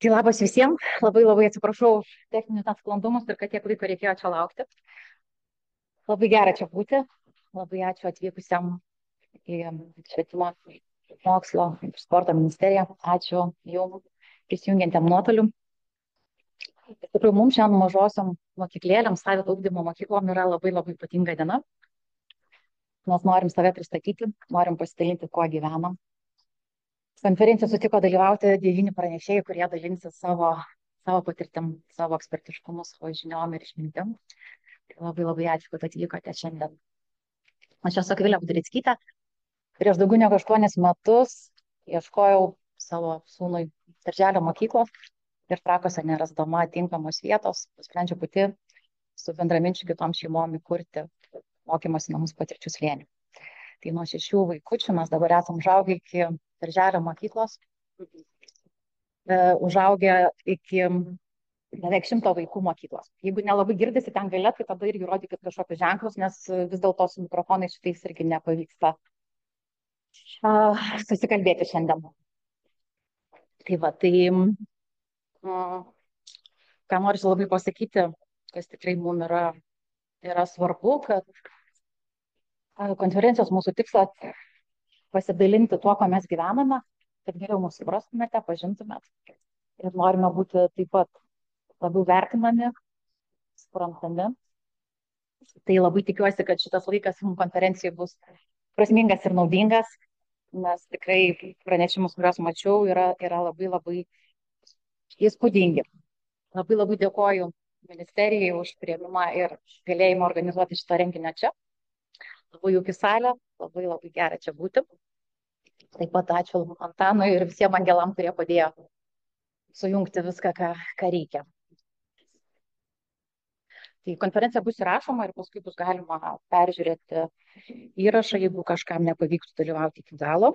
Tai labas visiems, labai atsiprašau už techninius nesklandumus ir kad tiek laiko reikėjo čia laukti. Labai gera čia būti, labai ačiū atvykusiam į švietimo, mokslo ir sporto ministeriją, ačiū jums prisijungiantiem nuotoliu. Iš tikrųjų, mums šiandien mažosiom mokyklėlėm, savito ugdymo mokyklom yra labai ypatinga diena. Mes norim save pristatyti, norim pasidalinti, kuo gyvenam. Konferenciją sutiko dalyvauti 9 pranešėjai, kurie dalinsis savo patirtim, savo ekspertiškumu, savo žiniom ir išmintim. Tai labai ačiū, kad atvykote šiandien. Aš esu Akvilė Budreckytė. Prieš daugiau negu 8 metus ieškojau savo sūnui darželio mokyklos ir Trakuose nerasdama tinkamos vietos, nusprendžiau pati su bendraminčių kitom šeimom įkurti mokymosi namus Patirčių slėnį. Tai nuo 6 vaikučių mes dabar esam užaugę iki darželio mokyklos, užaugę iki beveik 100 vaikų mokyklos. Jeigu nelabai girdisi ten gale, tai tada irgi rodykit kažkokius ženklus, nes vis dėlto su mikrofonais šitais irgi nepavyksta susikalbėti šiandien. Tai va, ką noriu labai pasakyti, kas tikrai mums yra svarbu, kad konferencijos mūsų tikslas pasidalinti tuo, ko mes gyvename, kad geriau mūsų suprastumėte, pažintumėt. Ir norime būti taip pat labiau vertinami, suprantami. Tai labai tikiuosi, kad šitas laikas mums konferencijai bus prasmingas ir naudingas, nes tikrai pranešimus, kuriuos mačiau, yra labai įspūdingi. Labai dėkoju ministerijai už priėmimą ir galėjimą organizuoti šitą renginį čia. Labai jauki salė, labai gera čia būti. Taip pat ačiū Antanui ir visiems angelam, kurie padėjo sujungti viską, ką reikia. Tai konferencija bus įrašoma ir paskui bus galima peržiūrėti įrašą, jeigu kažkam nepavyktų dalyvauti iki galo.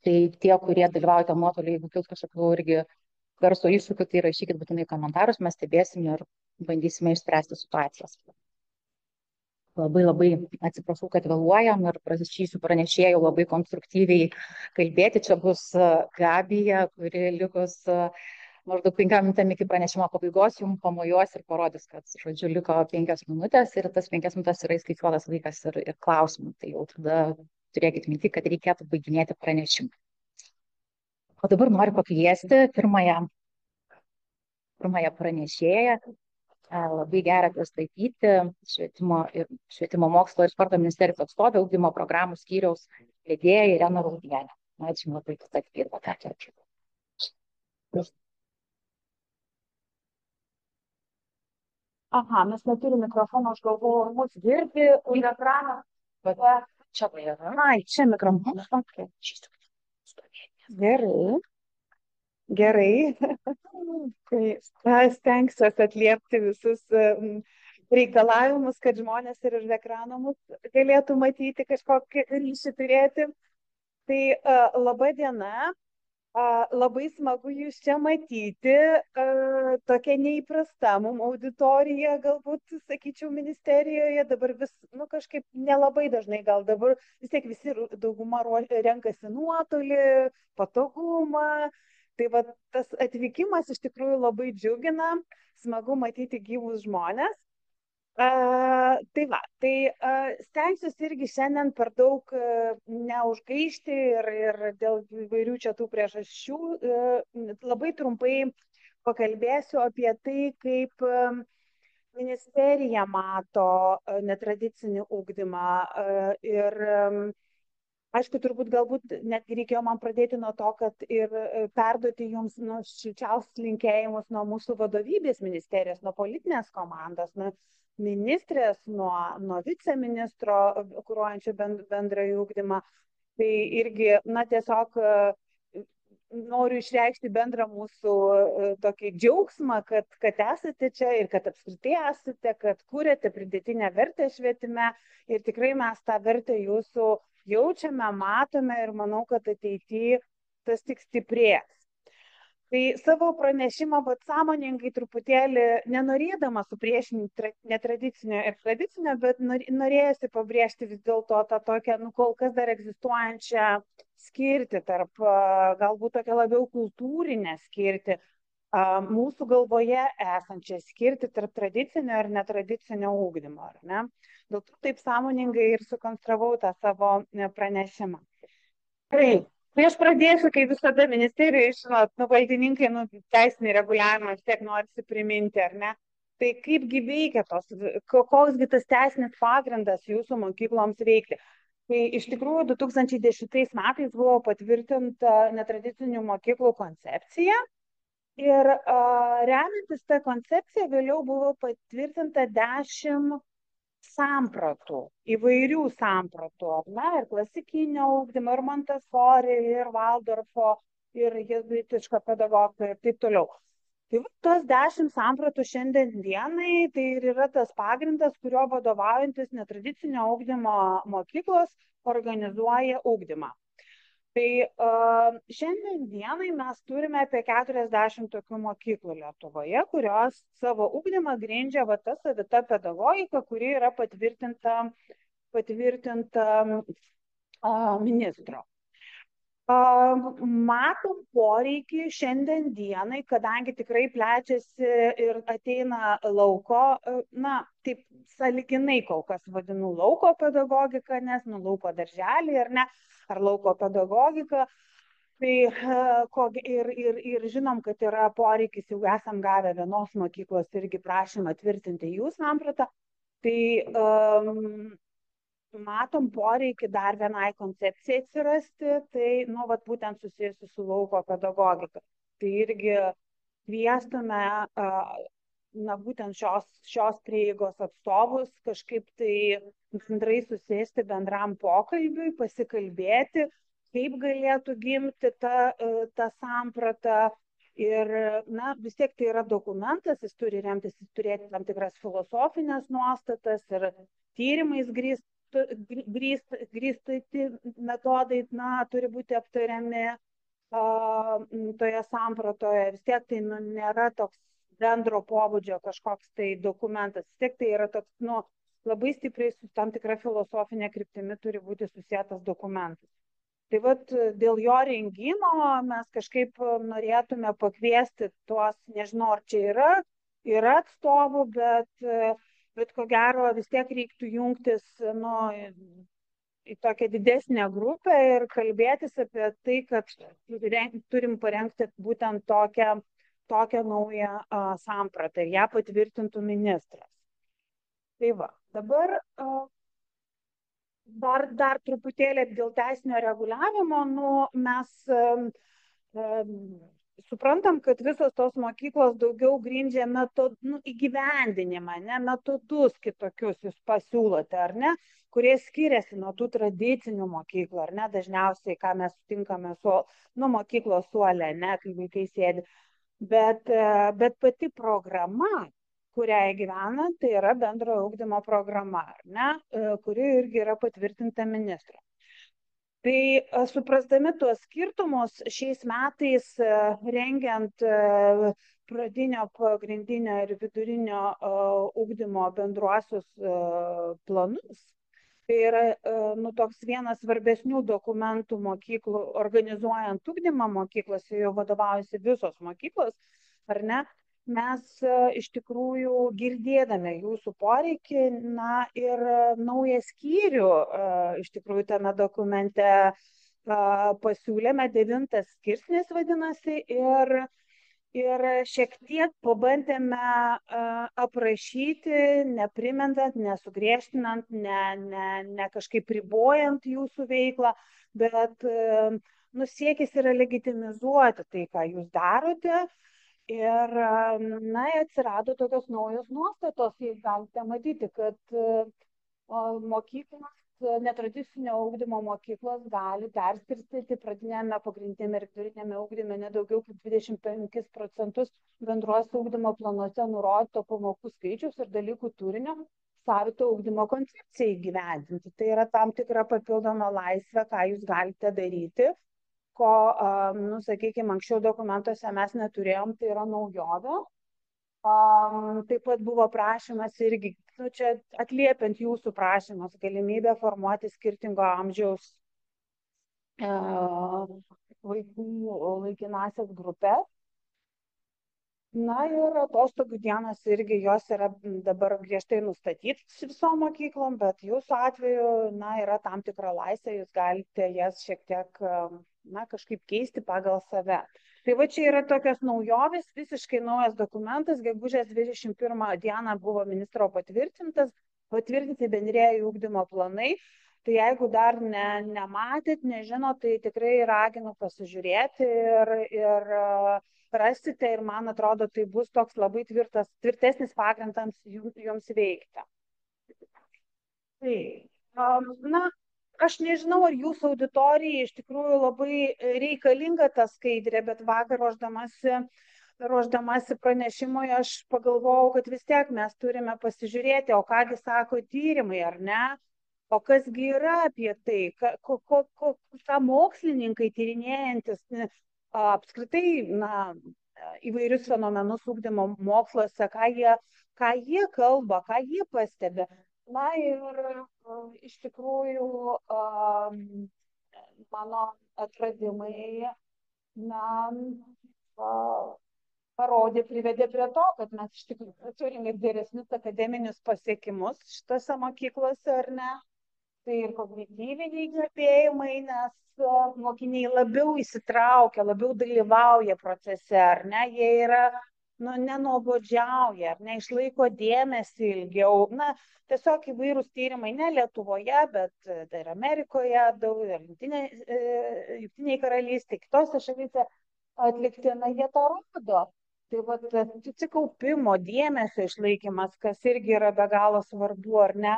Tai tie, kurie dalyvaujate nuotoliu, jeigu kils kažkokių irgi garso iššūkių, tai rašykit būtinai komentarus, mes stebėsim ir bandysime išspręsti situacijas. Labai atsiprašau, kad vėluojam ir prašysiu pranešėjų labai konstruktyviai kalbėti. Čia bus Gabija, kuri likus maždaug 5 minutėm iki pranešimo pabaigos jums pamojuos ir parodys, kad, žodžiu, liko 5 minutės ir tas 5 minutės yra įskaičiuotas laikas ir klausimų. Tai jau tada turėkit minti, kad reikėtų baiginėti pranešimą. O dabar noriu pakviesti pirmąją pranešėją. Labai gera pristatyti švietimo mokslo ir sporto ministerijos atstovę, ugdymo programų skyriaus vedėją Ireną Raudienę. Ačiū labai, kad atvykote. Aha, mes neturime mikrofono, aš galvoju, mus girdi už ekraną. Čia yra. Ai, čia mikrofonas. Okay. Gerai. Tai stengsiuosi atliepti visus reikalavimus, kad žmonės ir už ekrano mus galėtų matyti, kažkokį ryšį turėti. Tai laba diena. Labai smagu jūs čia matyti. Tokia neįprasta mums auditorija, galbūt, sakyčiau, ministerijoje. Dabar kažkaip nelabai dažnai, gal dabar vis tiek visi dauguma renkasi nuotolį, patogumą. Tai va, tas atvykimas iš tikrųjų labai džiugina, smagu matyti gyvus žmonės. Stengsiuosi irgi šiandien per daug neužgaišti ir dėl įvairių čia tų priežasčių. Labai trumpai pakalbėsiu apie tai, kaip ministerija mato netradicinį ugdymą ir aišku, turbūt galbūt netgi reikėjo man pradėti nuo to, kad ir perduoti jums šilčiausius linkėjimus nuo mūsų vadovybės ministerijos, nuo politinės komandos, nuo ministrės, nuo viceministro, kuruojančio bendrąjį ugdymą. Tai irgi, tiesiog noriu išreikšti bendrą mūsų tokį džiaugsmą, kad esate čia ir kad apskritai esate, kad kūrėte pridėtinę vertę švietime ir tikrai mes tą vertę jūsų jaučiame, matome ir manau, kad ateityje tas tik stiprės. Tai savo pranešimą, bet sąmoningai truputėlį nenorėdama supriešinti netradicinio ir tradicinio, bet norėjusi pabrėžti vis dėlto tą tokią, kol kas dar egzistuojančią skirtį tarp, galbūt tokią labiau kultūrinę skirtį, mūsų galvoje esančią skirtį tarp tradicinio ir netradicinio ugdymo, ar ne? Dėl to taip sąmoningai ir sukonstravau tą savo pranešimą. Gerai. Prieš pradėsiu, kai visada ministerijoje, žinot, valdininkai, teisinį reguliavimą vis tiek norisi priminti, ar ne? Tai kaipgi veikia koksgi tas teisinis pagrindas jūsų mokykloms veikti? Tai iš tikrųjų 2010 metais buvo patvirtinta netradicinių mokyklų koncepcija ir remiantis tą koncepciją vėliau buvo patvirtinta 10 sampratų, įvairių sampratų, ar ne, ir klasikinio ugdymo, ir Montessori, ir Waldorfo, ir jėzuitiško pedagogiko ir taip toliau. Tai tos 10 sampratų šiandien dienai tai ir yra tas pagrindas, kurio vadovaujantis netradicinio ugdymo mokyklos organizuoja ugdymą. Tai šiandien dienai mes turime apie 40 tokių mokyklų Lietuvoje, kurios savo ugdymą grindžia ta savita pedagogika, kuri yra patvirtinta ministro. Matom poreikį šiandien dienai, kadangi tikrai plečiasi ir ateina lauko, taip sąlyginai kol kas vadinu lauko pedagogiką, nes lauko darželį ar lauko pedagogika. Tai ir žinom, kad yra poreikis, jau esam gavę vienos mokyklos irgi prašymą tvirtinti jų sampratą. Tai matom poreikį dar vienai koncepcijai atsirasti, tai būtent susijusi su lauko pedagogika. Tai irgi kviestume būtent šios prieigos atstovus kažkaip tai bendrai susėsti bendram pokalbiui, pasikalbėti, kaip galėtų gimti ta samprata. Ir vis tiek tai yra dokumentas, jis turi remtis, jis turėti tam tikras filosofinės nuostatas ir tyrimais grįstati metodai, turi būti aptariami toje sampratoje. Vis tiek tai nėra toks bendro pobūdžio kažkoks tai dokumentas. Vis tiek tai yra toks, labai stipriai su tam tikra filosofinė kryptimi turi būti susietas dokumentas. Tai dėl jo rengimo mes kažkaip norėtume pakviesti tuos, nežinau, ar čia yra atstovų, bet ko gero vis tiek reiktų jungtis į tokią didesnę grupę ir kalbėtis apie tai, kad turim parengti būtent tokią naują sampratą ir ją patvirtintų ministras. Tai dabar dar truputėlį dėl teisinio reguliavimo, mes suprantam, kad visos tos mokyklos daugiau grindžia įgyvendinimą, metodus kitokius jūs pasiūlote, ar ne, kurie skiriasi nuo tų tradicinių mokyklų, ar ne, dažniausiai, ką mes sutinkame mokyklos suole, kai vaikai sėdi. Bet pati programa, kurią įgyvena, tai yra bendrojo ugdymo programa, kuri irgi yra patvirtinta ministro. Tai suprasdami tuos skirtumus, šiais metais rengiant pradinio, pagrindinio ir vidurinio ugdymo bendruosius planus, tai yra toks vienas svarbesnių dokumentų mokyklų, organizuojant ugdymą mokyklose, jau vadovaujasi visos mokyklos, ar ne? Mes iš tikrųjų girdėdami jūsų poreikį, ir naują skyrių iš tikrųjų tame dokumente pasiūlėme, 9 skirsnis vadinasi, ir šiek tiek pabandėme aprašyti, neprimentant, nesugriežtinant, ne kažkaip ribojant jūsų veiklą, bet siekis yra legitimizuoti tai, ką jūs darote. Ir atsirado tokios naujos nuostatos, jūs galite matyti, kad mokyklos, netradicinio ugdymo mokyklos gali perskirstyti pradinėme, pagrindinėme ir vidurinėme ugdyme nedaugiau kaip 25% bendruose ugdymo planuose nurodyto pamokų skaičius ir dalykų turinio savito ugdymo koncepcijai įgyvendinti. Tai yra tam tikra papildoma laisvė, ką jūs galite daryti, ko, sakykime, anksčiau dokumentuose mes neturėjom, tai yra naujovė. Taip pat buvo prašymas irgi, čia atliepiant jūsų prašymus, galimybė formuoti skirtingo amžiaus vaikų laikinasias grupės. Na ir atostogų dienos irgi jos yra dabar griežtai nustatytos visom mokyklom, bet jūsų atveju, yra tam tikra laisvė, jūs galite jas šiek tiek, kažkaip keisti pagal save. Tai va čia yra tokios naujovės, visiškai naujas dokumentas, gegužės 21 dieną buvo ministro patvirtinti bendrieji ugdymo planai. Tai jeigu dar nematėt, nežinot, tai tikrai raginu pasižiūrėti ir rasite ir man atrodo, tai bus toks labai tvirtesnis pagrindas jums veikti. Tai, aš nežinau, ar jūsų auditorijai iš tikrųjų labai reikalinga ta skaidrė, bet vakar ruoždamasi pranešimui aš pagalvojau, kad vis tiek mes turime pasižiūrėti, o kągi sako tyrimai, ar ne? O kasgi yra apie tai, ką mokslininkai tyrinėjantis apskritai, įvairius fenomenus ugdymo moksluose, ką jie kalba, ką jie pastebi. Ir iš tikrųjų mano atradimai privedė prie to, kad mes iš tikrųjų turime geresnius akademinius pasiekimus šitose mokyklose, ar ne? Tai ir kognityviniai gebėjimai, nes mokiniai labiau įsitraukia, labiau dalyvauja procese, ar ne? Jie yra, nenuobodžiauja, ar ne, išlaiko dėmesį ilgiau. Tiesiog įvairūs tyrimai, ne Lietuvoje, bet ir Amerikoje, daug ir Jungtinėje karalystėje, kitose šalyse atlikti, jie tą rodo. Tai vat susikaupimo, dėmesio išlaikymas, kas irgi yra be galo svarbu, ar ne?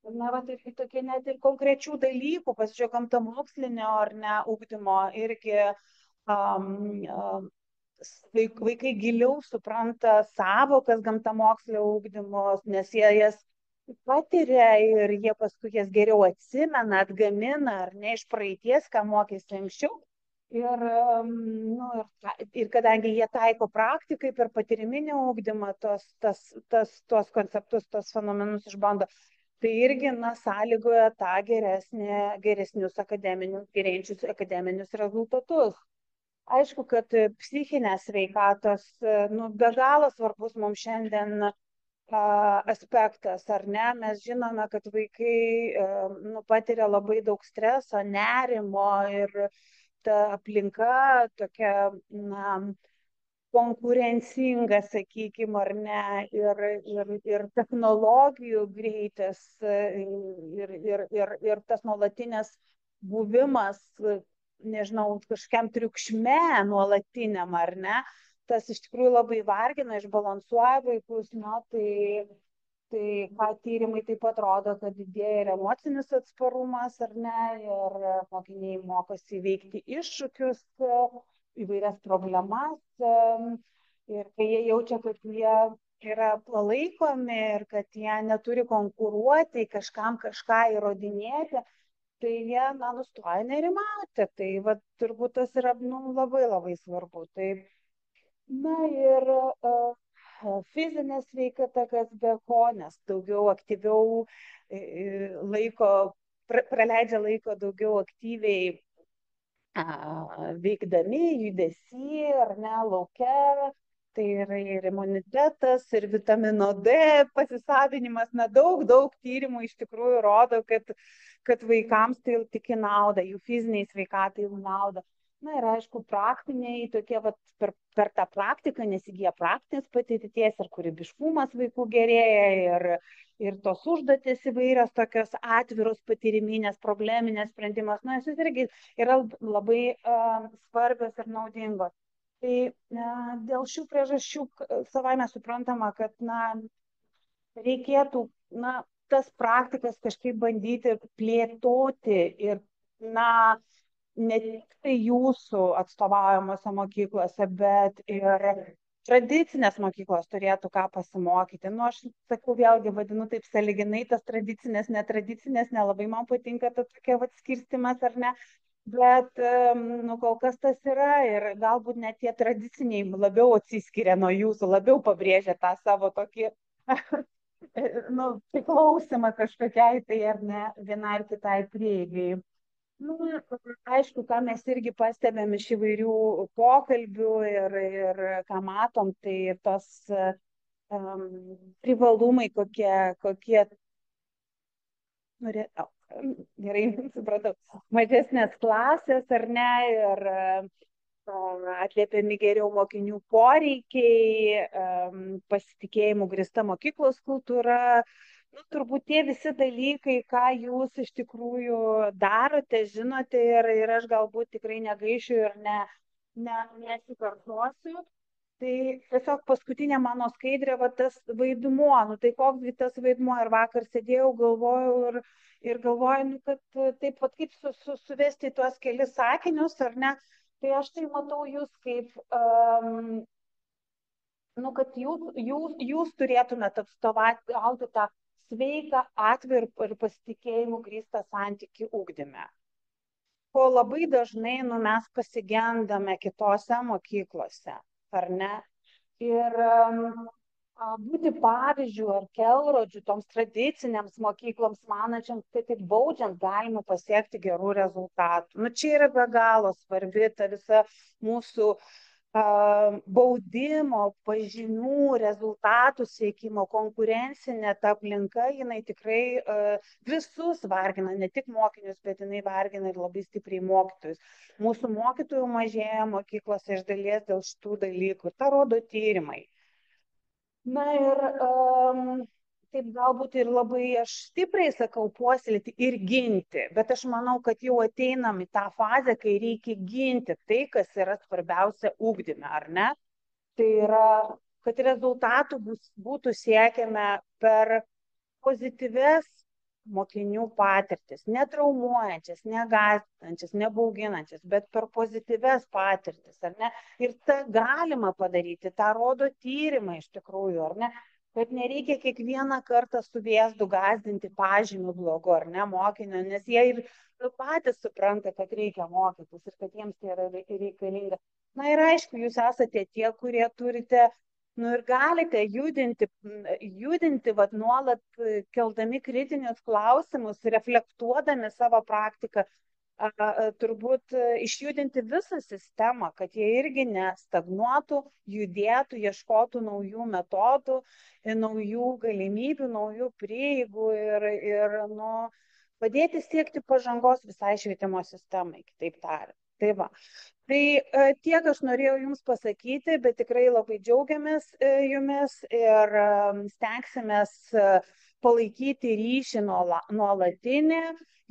Ir tokie net ir konkrečių dalykų, pasižiūrėjau, gamtamokslinio ar ne ugdymo, irgi vaikai giliau supranta savokas gamtamokslio ugdymo, nes jie jas patiria ir jie paskui jas geriau atsimena, atgamina, ar ne, iš praeities, ką mokėsi anksčiau. Ir kadangi jie taiko praktikai per patyriminį ugdymą, tuos konceptus, tuos fenomenus išbando, tai irgi sąlygoja tą gerėjančius akademinius rezultatus. Aišku, kad psichinės sveikatos be galo svarbus mums šiandien aspektas, ar ne? Mes žinome, kad vaikai patiria labai daug streso, nerimo ir ta aplinka tokia konkurencinga, sakykime, ar ne, ir technologijų greitis, ir tas nuolatinės buvimas, nežinau, kažkiam triukšme nuolatiniam, ar ne, tas iš tikrųjų labai vargina, išbalansuoja vaikus, tai ką tyrimai taip pat rodo, kad didėja ir emocinis atsparumas, ar ne, ir mokiniai mokosi įveikti iššūkius, įvairias problemas, ir kai jie jaučia, kad jie yra palaikomi ir kad jie neturi konkuruoti, kažkam kažką įrodinėti, tai jie nustoja nerimauti. Tai turbūt tas yra labai labai svarbu. Ir fizinė sveikata, kas be ko, nes daugiau aktyviau praleidžia laiko daugiau aktyviai veikdami, judesy, ar ne, lauke, tai yra ir imunitetas, ir vitamino D pasisavinimas, daug tyrimų iš tikrųjų rodo, kad vaikams tai tik į naudą, jų fiziniai sveikatai naudą. Ir aišku, praktiniai tokie, per tą praktiką nesigyja praktinės patirties ir kūrybiškumas vaikų gerėja, ir tos užduotis įvairios, tokios atviros patyriminės, probleminės sprendimas, jis irgi yra labai svarbios ir naudingos. Tai dėl šių priežasčių savaime suprantama, kad reikėtų tas praktikas kažkaip bandyti plėtoti ir ne tik tai jūsų atstovaujamose mokyklose, bet ir tradicinės mokyklos turėtų ką pasimokyti. Aš sakau, vėlgi vadinu taip sąlyginai tas tradicinės, netradicinės, nelabai man patinka tas tokia skirstimas, ar ne. Bet, nu, kol kas tas yra ir galbūt net tie tradiciniai labiau atsiskiria nuo jūsų, labiau pabrėžia tą savo tokį, nu, priklausimą kažkokiai tai ar ne vienai ar kitai prieigai. Nu, aišku, ką mes irgi pastebėm iš įvairių pokalbių ir ką matom, tai tos privalumai, kokie gerai, supratau, mažesnės klasės ar ne, ir atliepiami geriau mokinių poreikiai, pasitikėjimų grįsta mokyklos kultūra. Nu, turbūt tie visi dalykai, ką jūs iš tikrųjų darote, žinote ir aš galbūt tikrai negaišiu ir nesikartosiu. Tai tiesiog paskutinė mano skaidrė, va tas vaidmuo, nu tai koks tas vaidmuo ir vakar sėdėjau, galvojau ir galvoju, nu, kad taip pat kaip suvesti tuos kelis sakinius, ar ne, tai aš tai matau jūs kaip, nu, kad jūs turėtumėte atstovauti tą sveiką, atvirą ir pasitikėjimų grįstą santykių ugdyme. Ko labai dažnai, nu, mes pasigendame kitose mokyklose, ar ne? Ir būti pavyzdžių ar kelrodžių toms tradicinėms mokykloms, manančiams, kad tik baudžiant galima pasiekti gerų rezultatų. Nu, čia yra be galo svarbi ta visa mūsų baudimo, pažymių, rezultatų siekimo, konkurencinė ta aplinka, jinai tikrai visus vargina, ne tik mokinius, bet jinai vargina ir labai stipriai mokytojus. Mūsų mokytojų mažėja mokyklose iš dalies dėl šitų dalykų. Ta rodo tyrimai. Na ir taip galbūt ir labai aš stipriai sakau puoselėti ir ginti, bet aš manau, kad jau ateinam į tą fazę, kai reikia ginti tai, kas yra svarbiausia ugdyme, ar ne? Tai yra, kad rezultatų būtų siekiame per pozityves mokinių patirtis, netraumuojančias, negąsdinančias, nebauginančias, bet per pozityves patirtis, ar ne? Ir tą galima padaryti, tą rodo tyrimai iš tikrųjų, ar ne? Bet nereikia kiekvieną kartą su vėzdu gąsdinti pažymių blogu, ar ne, mokinio, nes jie ir patys supranta, kad reikia mokytis ir kad jiems tai yra reikalinga. Na ir aišku, jūs esate tie, kurie turite, nu ir galite judinti vat, nuolat keldami kritinius klausimus, reflektuodami savo praktiką, turbūt išjudinti visą sistemą, kad jie irgi nestagnuotų, judėtų, ieškotų naujų metodų, naujų galimybių, naujų prieigų ir nu, padėti siekti pažangos visai švietimo sistemai, kitaip tariant. Tai va. Tai tiek aš norėjau Jums pasakyti, bet tikrai labai džiaugiamės Jumis ir stengsimės palaikyti ryšį nuolatinį,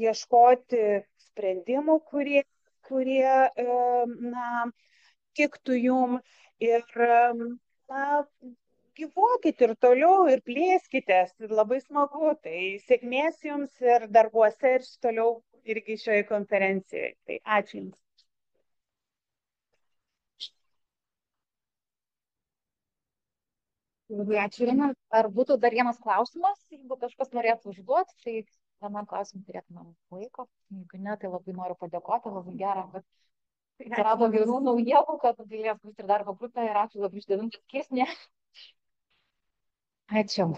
ieškoti sprendimų, kurie na, tiktų Jum ir na, gyvuokit ir toliau ir plėskitės. Labai smagu. Tai sėkmės Jums ir darbuose ir toliau irgi šioje konferencijoje. Tai ačiū Jums. Labai ačiū, Irina. Ar būtų dar vienas klausimas, jeigu kažkas norėtų užduoti, tai vienam klausimui turėtumėm laiko. Jeigu ne, tai labai noriu padėkoti, labai gera, kad atsirado gerų naujienų, kad galės būti ir darbo grupė ir ačiū labai išdavimą skirsnį. Ačiū.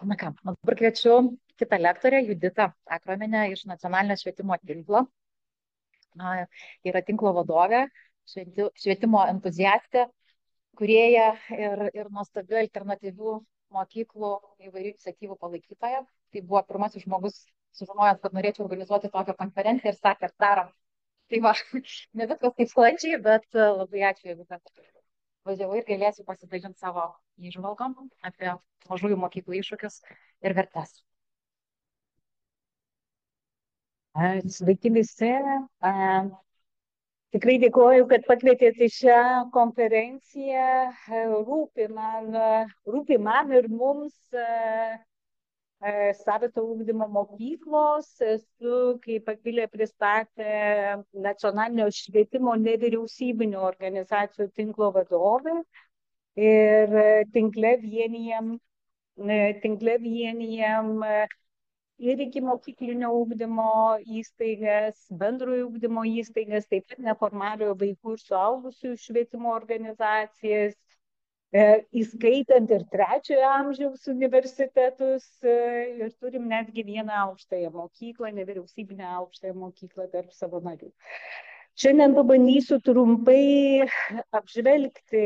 Na ką, dabar kviečiu kitą lektorę, Juditą Akrominę iš Nacionalinio švietimo tinklo. Yra tinklo vadovė, švietimo entuziastė, kūrėja ir nuostabių alternatyvių mokyklų įvairių iniciatyvų palaikytoja. Tai buvo pirmasis žmogus sužinojęs, kad norėčiau organizuoti tokią konferenciją ir sakė, darom. Tai va, ne viskas taip sklandžiai, bet labai ačiū, jeigu kad važiavai ir galėsiu pasidalinti savo įžvalgom apie mažųjų mokyklų iššūkius ir vertes. Sveiki visi. Tikrai dėkoju, kad pakvietėte šią konferenciją. Rūpi man ir mums savito ugdymo mokyklos. Esu, kaip Akvilė pristatė, nacionalinio švietimo nevyriausybinio organizacijų tinklo vadovė. Ir tinkle vienijam ir ikimokyklinio ugdymo įstaigas, bendrojo ugdymo įstaigas, taip pat neformaliojo vaikų ir suaugusiųjų švietimo organizacijas, įskaitant ir trečiojo amžiaus universitetus, ir turim netgi vieną aukštąją mokyklą, nevyriausybinę aukštąją mokyklą tarp savo narių. Šiandien pabandysiu trumpai apžvelgti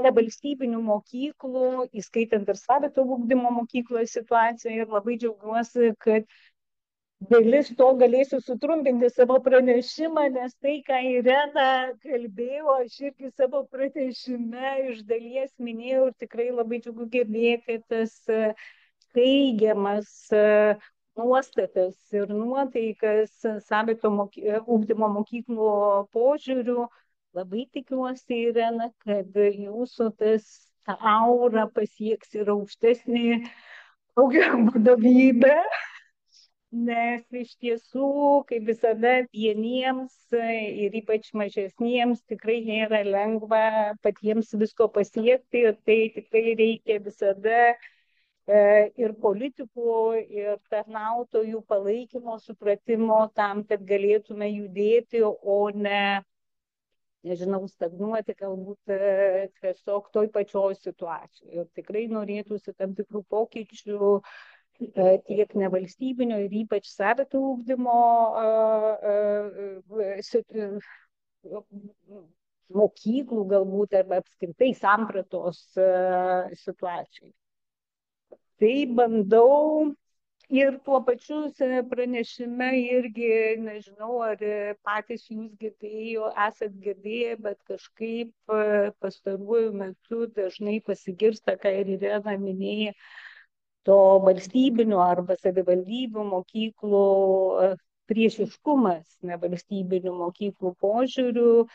nevalstybinių mokyklų, įskaitant ir savito ugdymo mokykloje situaciją, ir labai džiaugiuosi, kad dalis to galėsiu sutrumpinti savo pranešimą, nes tai, ką Irena kalbėjo, aš irgi savo pranešime iš dalies minėjau, ir tikrai labai džiugu girdėti tas teigiamas nuostatas ir nuotaikas savito ugdymo mokyklų požiūrių. Labai tikiuosi, Irena, kad jūsų ta aura pasieks ir aukštesnį vadovybę, nes iš tiesų, kaip visada, vieniems ir ypač mažesniems tikrai nėra lengva patiems visko pasiekti, ir tai tikrai reikia visada ir politikų, ir tarnautojų palaikymo, supratimo tam, kad galėtume judėti, o ne, nežinau, stagnuoti galbūt tiesiog toj pačioj situacijoje. Ir tikrai norėtųsi tam tikrų pokyčių tiek nevalstybinio ir ypač savito ugdymo mokyklų galbūt, arba apskritai sampratos situacijai. Tai bandau ir tuo pačiu pranešime irgi, nežinau, ar patys jūs esat girdėję, bet kažkaip pastaruoju metu dažnai pasigirsta, ką ir Irena minėjo, to valstybinio arba savivaldybių mokyklų priešiškumas nevalstybinių mokyklų požiūrių.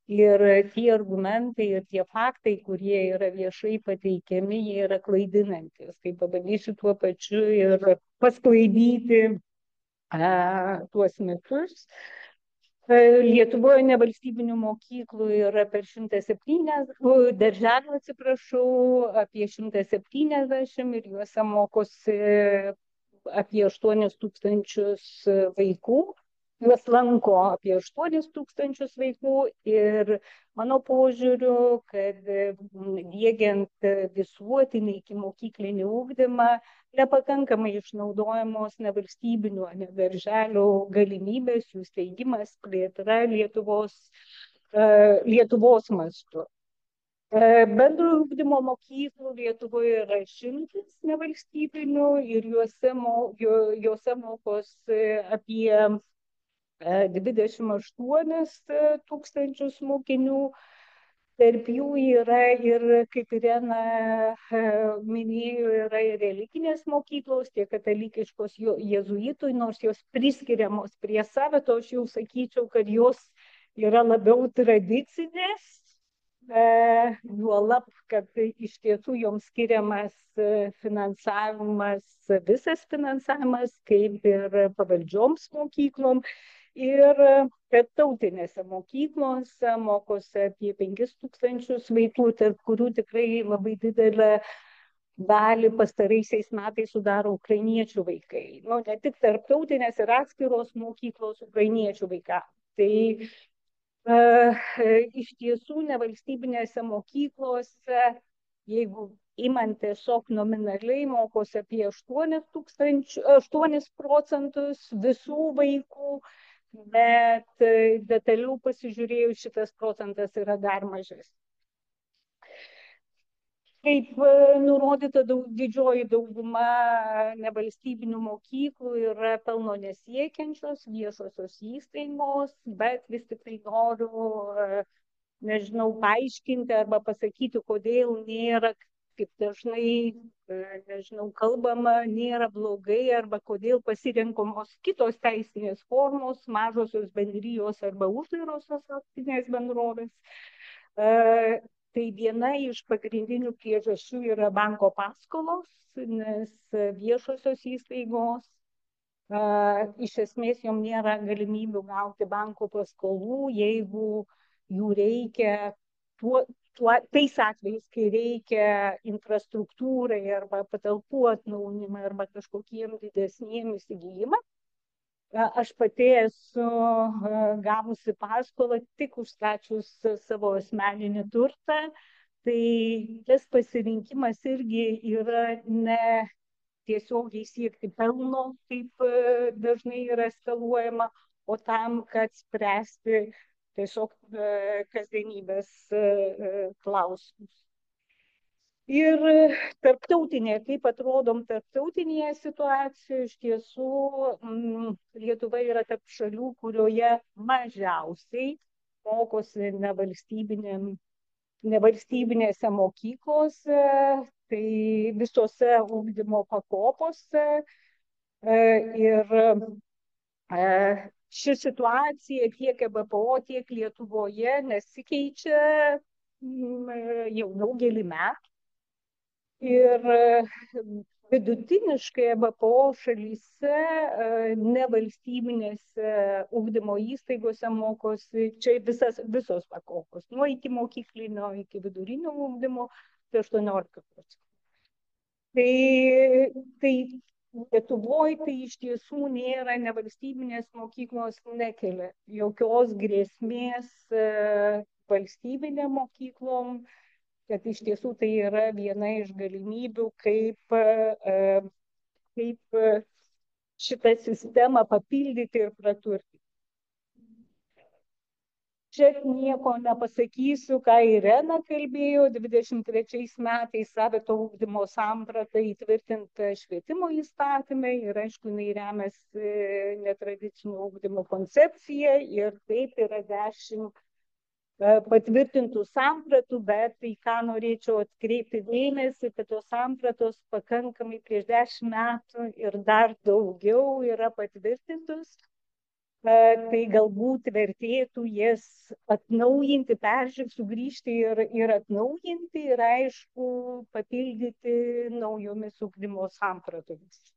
Ir tie argumentai ir tie faktai, kurie yra viešai pateikiami, jie yra klaidinantis. Tai pabandysiu tuo pačiu ir pasklaidyti tuos mitus. Lietuvoje nevalstybinių mokyklų yra per 107, darželių atsiprašau, apie 170, ir juose mokosi apie 8 000 vaikų. Juos lanko apie 8 000 vaikų, ir mano požiūriu, kad diegiant visuotinį ikimokyklinį ugdymą nepakankamai išnaudojamos nevalstybinių darželių galimybės, jų steigimas, plėtra Lietuvos mastu. Bendrojo ugdymo mokyklų Lietuvoje yra 100 nevalstybinių, ir juose mokosi apie 28 000 mokinių. Tarp jų yra ir, kaip Irena minėjo, yra ir religinės mokyklos, tiek katalikiškos jėzuitų, nors jos priskiriamos prie savito, aš jau sakyčiau, kad jos yra labiau tradicinės, juolab, kad iš tiesų joms skiriamas finansavimas, visas finansavimas, kaip ir pavaldžioms mokyklom. Ir tarptautinėse mokyklose mokosi apie 5 000 vaikų, tarp kurių tikrai labai didelę dalį pastaraisiais metais sudaro ukrainiečių vaikai. Nu, ne tik tarptautinės ir atskiros mokyklos ukrainiečių vaikams. Tai iš tiesų nevalstybinėse mokyklose, jeigu imant tiesiog nominaliai, mokosi apie 8 procentus visų vaikų, bet detaliau pasižiūrėjus, šitas procentas yra dar mažesnis. Kaip nurodyta, didžioji dauguma nevalstybinių mokyklų yra pelno nesiekiančios viešosios įstaigos, bet vis tik tai noriu, nežinau, paaiškinti arba pasakyti, kodėl nėra, kaip dažnai, nežinau, kalbama, nėra blogai, arba kodėl pasirenkamos kitos teisinės formos, mažosios bendrijos arba uždarosios akcinės bendrovės. Tai viena iš pagrindinių priežasčių yra banko paskolos, nes viešosios įstaigos iš esmės jom nėra galimybių gauti banko paskolų, jeigu jų reikia tais atvejais, kai reikia infrastruktūrai arba patalpų atnaujinimą arba kažkokiem didesniem įsigijimam. Aš pati esu gavusi paskolą tik užstačius savo asmeninį turtą, tai tas pasirinkimas irgi yra ne tiesiogiai siekti pelno, kaip dažnai yra eskaluojama, o tam, kad spręsti tiesiog kasdienybės klausimus. Ir kaip atrodom tarptautinėje situacijoje, iš tiesų Lietuva yra tarp šalių, kurioje mažiausiai mokosi nevalstybinėse mokyklose, tai visose ugdymo pakopose. Ir ši situacija tiek EBPO, tiek Lietuvoje nesikeičia jau daugelį metų. Ir vidutiniškai EBPO šalyse nevalstybinėse ugdymo įstaigose mokosi čia visos pakopos, nuo iki mokyklinio, iki vidurinio ugdymo, tai 18%. Tai Lietuvoje tai iš tiesų nėra, nevalstybinės mokyklos nekelia jokios grėsmės valstybinėm mokyklom, kad iš tiesų tai yra viena iš galimybių, kaip šitą sistemą papildyti ir praturtinti. Čia nieko nepasakysiu, ką Irena kalbėjo, 23 metais savito ugdymo samprata įtvirtinta švietimo įstatyme ir aišku, jinai remiasi netradicinio ugdymo koncepcija ir taip yra 10 patvirtintų sampratų, bet į ką norėčiau atkreipti dėmesį, kad tos sampratos pakankamai prieš 10 metų ir dar daugiau yra patvirtintos. Tai galbūt vertėtų jas atnaujinti, sugrįžti ir atnaujinti ir aišku papildyti naujomis ugdymo sampratomis.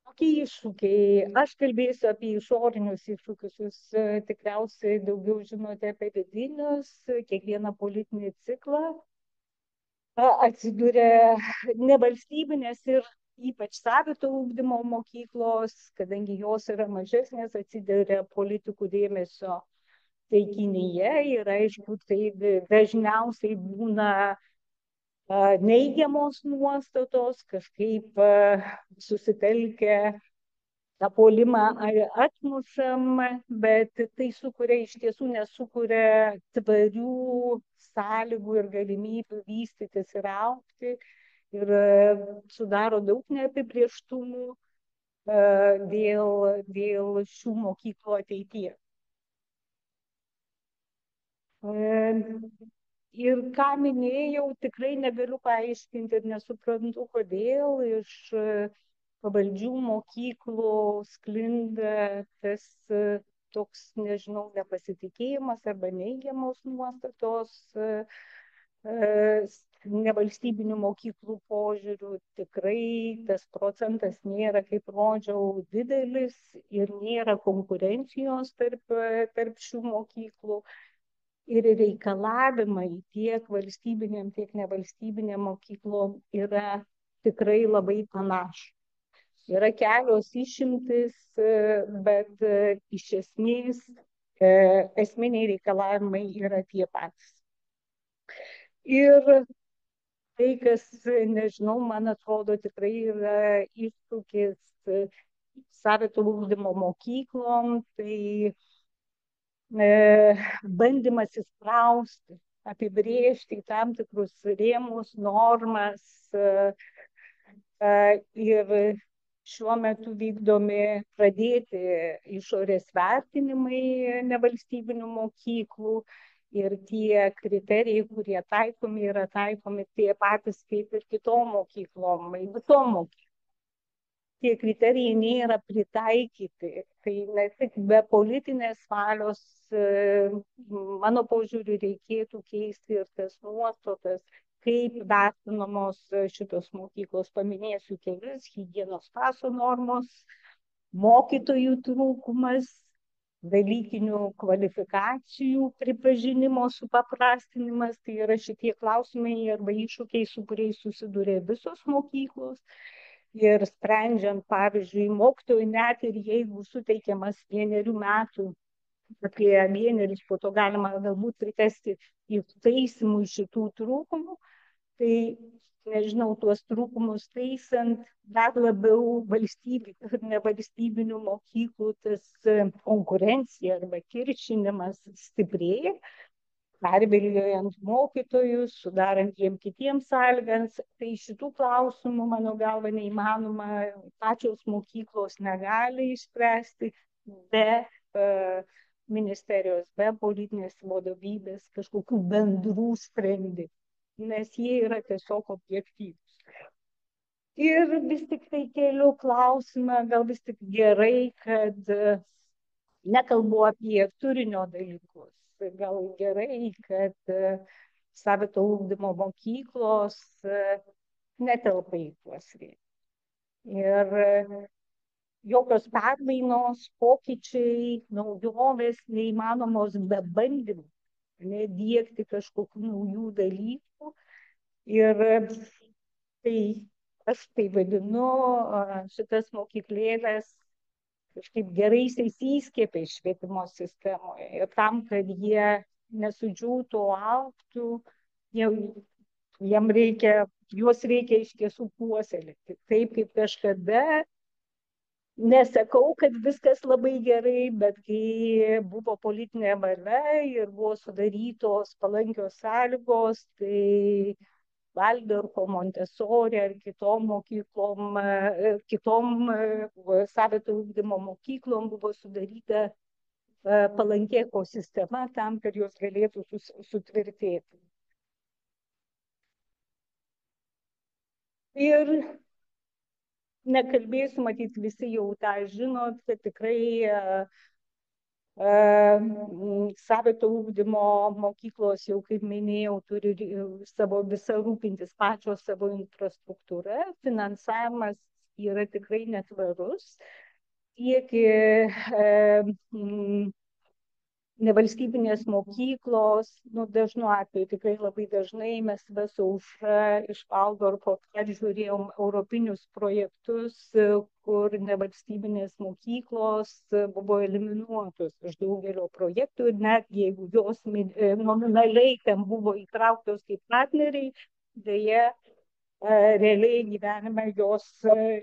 Kokie iššūkiai? Aš kalbėsiu apie išorinius iššūkius, jūs tikriausiai daugiau žinote apie vidinius, kiekvieną politinį ciklą atsiduria nevalstybinės ir ypač savito ugdymo mokyklos, kadangi jos yra mažesnės, atsiduria politikų dėmesio taikinyje ir aišku, tai dažniausiai būna neigiamos nuostatos, kažkaip susitelkę tą puolimą atmušam, bet tai iš tiesų nesukuria tvarių sąlygų ir galimybių vystytis ir augti ir sudaro daug neapibrieštumų dėl šių mokyklų ateities. Ir ką minėjau, tikrai negaliu paaiškinti ir nesuprantu, kodėl iš pavaldžių mokyklų sklinda tas toks, nežinau, nepasitikėjimas arba neigiamos nuostatos nevalstybinių mokyklų požiūrių. Tikrai tas procentas nėra, kaip rodžiau, didelis ir nėra konkurencijos tarp šių mokyklų. Ir reikalavimai tiek valstybinėm, tiek nevalstybinėm mokyklom yra tikrai labai panašus. Yra kelios išimtis, bet iš esmės esminiai reikalavimai yra tie patys. Ir tai, kas, nežinau, man atrodo, tikrai yra iššūkis savito ugdymo mokyklom, tai bandymas įsprausti, apibrėžti tam tikrus rėmus, normas ir šiuo metu vykdomi pradėti išorės vertinimai nevalstybinių mokyklų ir tie kriterijai, kurie taikomi, yra taikomi tie patys kaip ir kitom mokyklom, visom mokyklom. Tie kriterijai nėra pritaikyti, tai ne tik be politinės valios, mano požiūriu, reikėtų keisti ir tas nuostatas, kaip vertinamos šitos mokyklos. Paminėsiu kelis: higienos paso normos, mokytojų trūkumas, dalykinių kvalifikacijų pripažinimo supaprastinimas, tai yra šitie klausimai arba iššūkiai, su kuriais susiduria visos mokyklos. Ir sprendžiant, pavyzdžiui, mokytojui, net ir jeigu suteikiamas 1 metų, apie 1 po to galima galbūt pritesti įtaisymui šitų trūkumų, tai, nežinau, tuos trūkumus taisant, dar labiau valstybinių ir nevalstybinių mokyklų tas konkurencija arba kiršinimas stiprėja, perviliojant mokytojus, sudarant jiem kitiems sąlygas. Tai šitų klausimų, mano galva, neįmanoma, pačios mokyklos negali išspręsti be ministerijos, be politinės vadovybės kažkokių bendrų sprendimų, nes jie yra tiesiog objektyvūs. Ir vis tik tai keliu klausimą, gal vis tik gerai, kad nekalbu apie turinio dalykus, gal gerai, kad savito ugdymo mokyklos netelpa į tuos rėmus. Ir jokios permainos, pokyčiai, naujovės neįmanomos be bandymų, nediegti kažkokių naujų dalykų. Ir tai aš tai vadinu šitas mokyklėlės kažkaip geraisiais įskiepiais švietimo sistemoje. Ir tam, kad jie nesudžiūtų, augtų, juos reikia iš tiesų puoselėti. Taip kaip kažkada, nesakau, kad viskas labai gerai, bet kai buvo politinė valia ir buvo sudarytos palankios sąlygos, tai Valdorfo, Montessori ar kitom mokyklom, kitom savito ugdymo mokyklom buvo sudaryta palanki ekosistema tam, kad jos galėtų sutvirtėti. Ir nekalbėsiu, matyt, visi jau tą žinot, kad tikrai savito ugdymo mokyklos, jau kaip minėjau, turi savo visą rūpintis pačios savo infrastruktūrą, finansavimas yra tikrai netvarus, tiek nevalstybinės mokyklos, dažnu atveju, tikrai labai dažnai mes su aušra iš Valdorfo peržiūrėjom europinius projektus, kur nevalstybinės mokyklos buvo eliminuotos iš daugelio projektų ir net jeigu jos nominaliai ten buvo įtrauktos kaip partneriai, deja, realiai gyvenime jos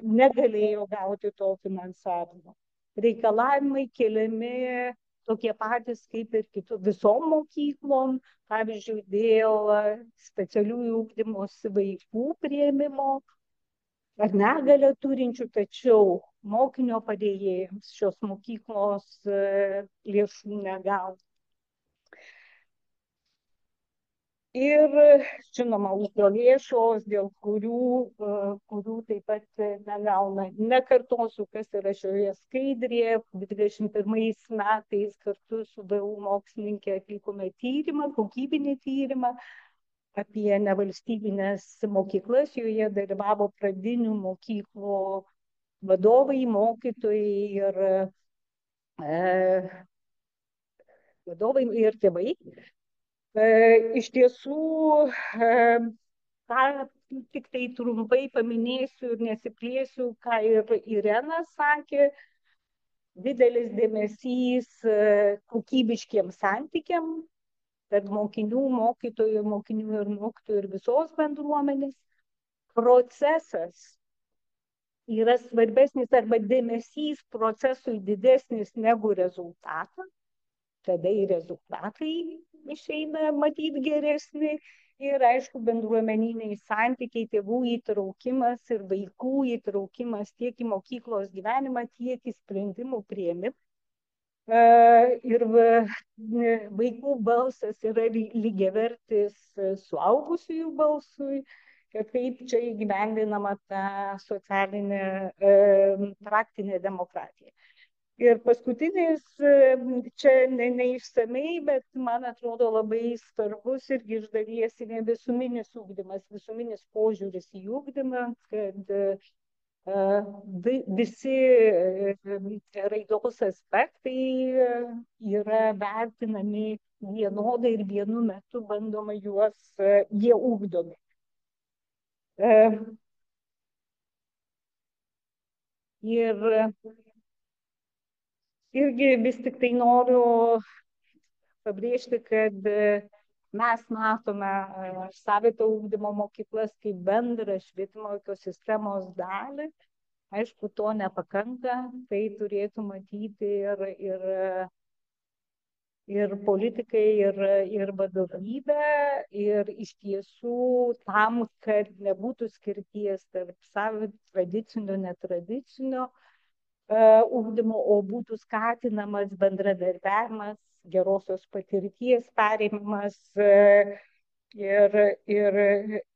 negalėjo gauti to finansavimo. Reikalavimai keliami tokie patys kaip ir visom mokyklom, pavyzdžiui, dėl specialiųjų ugdymosi vaikų priėmimo ar negalią turinčių, tačiau mokinio padėjėjams šios mokyklos lėšų negauna. Ir, žinoma, ūkio lėšos, dėl kurių taip pat negauna. Nekartosiu, kas yra šioje skaidrėje. 21 metais kartu su VU mokslininkė atlikome tyrimą, kokybinį tyrimą apie nevalstybinės mokyklas. Joje dalyvavo pradinių mokyklų vadovai, mokytojai ir tėvai. Iš tiesų, ką tik tai trumpai paminėsiu ir nesiplėsiu, ką ir Irena sakė, didelis dėmesys kokybiškiem santykiam tarp mokinių, mokytojų ir visos bendruomenės. Procesas yra svarbesnis arba dėmesys procesui didesnis negu rezultatas. Tada ir rezultatai išeina matyti geresni ir, aišku, bendruomeniniai santykiai, tėvų įtraukimas ir vaikų įtraukimas tiek į mokyklos gyvenimą, tiek į sprendimų priėmimą. Ir vaikų balsas yra lygiavertis suaugusiųjų balsui, ir kaip čia įgyvendinama ta socialinė praktinė demokratija. Ir paskutinis, čia neišsamei, bet man atrodo labai svarbus irgi iš dalies yra visuminis ugdymas, visuminis požiūris į ugdymą, kad visi raidos aspektai yra vertinami vienodai ir vienu metu bandoma jie ugdomi. Ir irgi vis tik tai noriu pabrėžti, kad mes matome savito ugdymo mokyklas kaip bendrą švietimo ekosistemos dalį. Aišku, to nepakanka, tai turėtų matyti ir politikai, ir vadovybė. Ir iš tiesų tam, kad nebūtų skirties tarp tradicinio, netradicinio ugdymo, o būtų skatinamas bendradarbiavimas, gerosios patirties perėmimas ir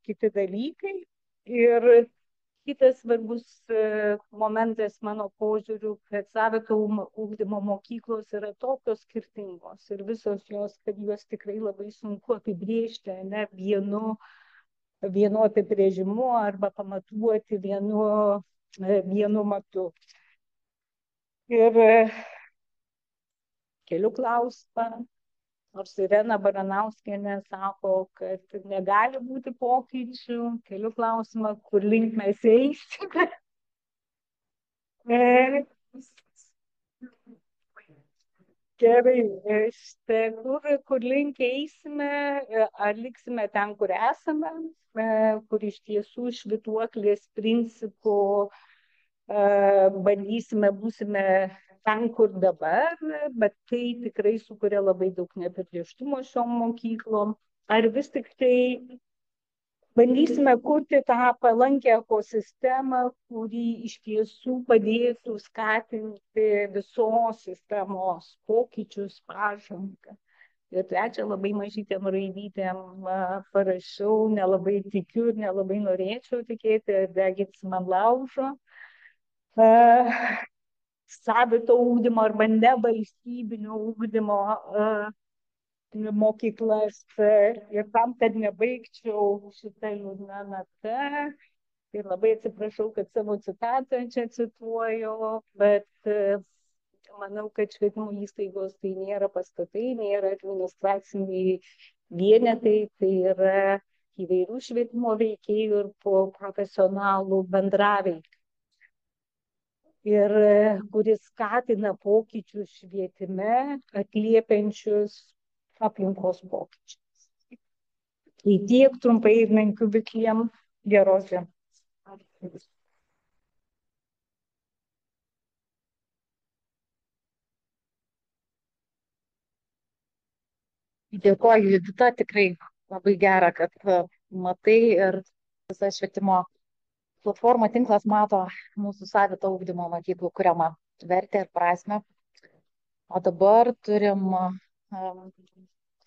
kiti dalykai. Ir kitas svarbus momentas mano požiūriu, kad savito ugdymo mokyklos yra tokios skirtingos ir visos jos, kad juos tikrai labai sunku apibrėžti, ne vienu apibrėžimu arba pamatuoti vienu matu. Ir keliu klausimą, nors Irena Baranauskienė sako, kad negali būti pokyčių, keliu klausimą, kur link mes eisime. Gerai, kur link eisime, ar liksime ten, kur esame, kur iš tiesų švytuoklės principų bandysime, būsime ten, kur dabar, bet tai tikrai sukuria labai daug neapibrėžtumo šiom mokyklom. Ar vis tik tai bandysime kurti tą palankę ekosistemą, kuri iš tiesų padėtų skatinti visos sistemos pokyčius, pažangą. Ir trečia, labai mažytėm raidytėm parašiau, nelabai tikiu ir nelabai norėčiau tikėti, degins man laužo. Savito ugdymo arba nevalstybinio ugdymo mokyklas. Ir tam, kad nebaigčiau šitą liūdną natą, ir labai atsiprašau, kad savo citatą čia cituoju, bet manau, kad švietimo įstaigos tai nėra pastatai, nėra administraciniai vienetai, tai yra įvairių švietimo veikėjų ir profesionalų bendraveikių. Ir kuris skatina pokyčius švietime, atliepiančius aplinkos pokyčius. Tai tiek trumpai ir linkiu visiems geros dienos. Dėkoju, Judita, tikrai labai gera, kad matai ir visa švietimo platforma tinklas mato mūsų savito ugdymo mokyklų kuriamą vertę ir prasmę. O dabar turim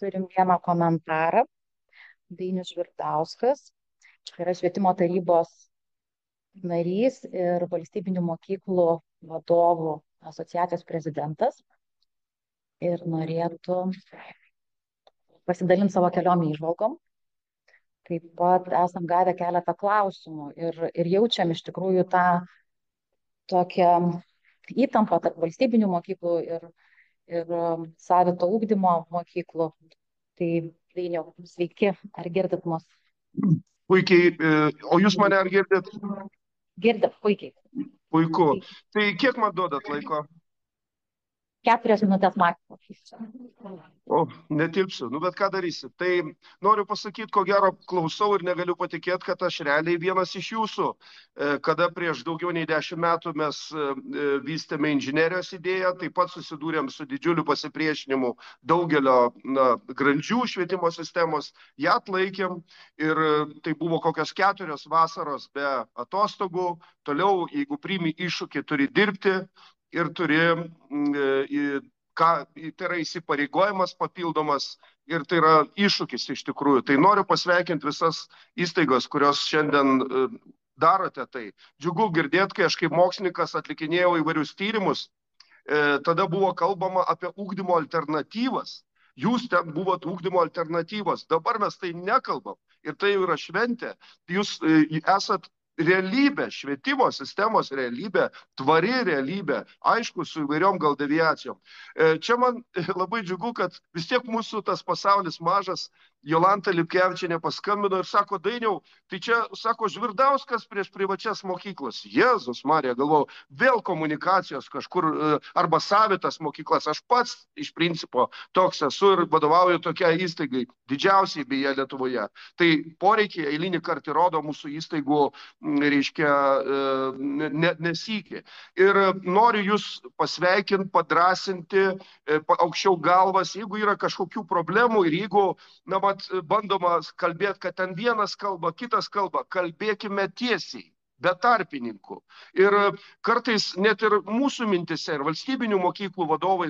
vieną komentarą. Dainius Žvirdauskas, yra švietimo tarybos narys ir valstybinių mokyklų vadovų asociacijos prezidentas. Ir norėtų pasidalinti savo keliom įžvalgom. Taip pat esam gavę keletą klausimų ir jaučiam iš tikrųjų tą tokią įtampą tarp valstybinių mokyklų ir savito ugdymo mokyklų. Tai Dainiau, sveiki, ar girdit mus? Puikiai, o jūs mane ar girdit? Girdim, puikiai. Puiku. Tai kiek man duodat laiko? 4 minutės maksimum. O, netilpsiu, bet ką darysit? Tai noriu pasakyti, ko gero klausau ir negaliu patikėti, kad aš realiai vienas iš jūsų, kada prieš daugiau nei 10 metų mes vystėme inžinerijos idėją, taip pat susidūrėm su didžiuliu pasipriešinimu daugelio grandžių švietimo sistemos, ją atlaikėm ir tai buvo kokios 4 vasaros be atostogų, toliau, jeigu priimi iššūkį, turi dirbti. Ir turi, tai yra įsipareigojimas papildomas ir tai yra iššūkis iš tikrųjų. Tai noriu pasveikinti visas įstaigas, kurios šiandien darote tai. Džiugu girdėti, kai aš kaip mokslininkas atlikinėjau įvairius tyrimus, tada buvo kalbama apie ugdymo alternatyvas. Jūs ten buvot ugdymo alternatyvos, dabar mes tai nekalbam ir tai jau yra šventė. Jūs esat realybė, švietimo sistemos realybė, tvari realybė, aišku, su įvairiom gal deviacijom. Čia man labai džiugu, kad vis tiek mūsų tas pasaulis mažas. Jolanta Lipkevičienė paskambino ir sako, Dainiau, tai čia, sako, Žvirdauskas prieš privačias mokyklas. Jėzus Marija, galvojau, vėl komunikacijos kažkur, arba savitas mokyklas. Aš pats iš principo toks esu ir vadovauju tokia įstaigai, didžiausiai beje Lietuvoje. Tai poreikiai eilinį kartą rodo mūsų įstaigų, reiškia, nesikė. Ir noriu jūs pasveikinti, padrasinti, aukščiau galvas, jeigu yra kažkokių problemų ir jeigu, bandoma kalbėti, kad ten vienas kalba, kitas kalba, kalbėkime tiesiai, be tarpininkų. Ir kartais net ir mūsų mintise ir valstybinių mokyklų vadovai,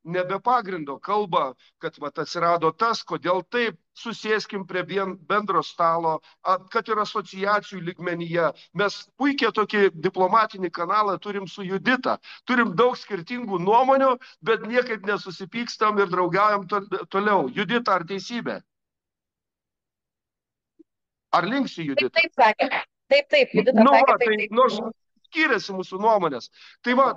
nebe pagrindo kalba, kad atsirado tas, kodėl taip, susėskim prie bendro stalo, kad ir asociacijų lygmenyje. Mes puikiai tokį diplomatinį kanalą turim su Judita. Turim daug skirtingų nuomonių, bet niekaip nesusipykstam ir draugaujam toliau. Judita, ar teisybė? Ar linksi, Judita? Taip sakė. Taip, Judita sakė, taip. Nors skiriasi mūsų nuomonės. Tai va,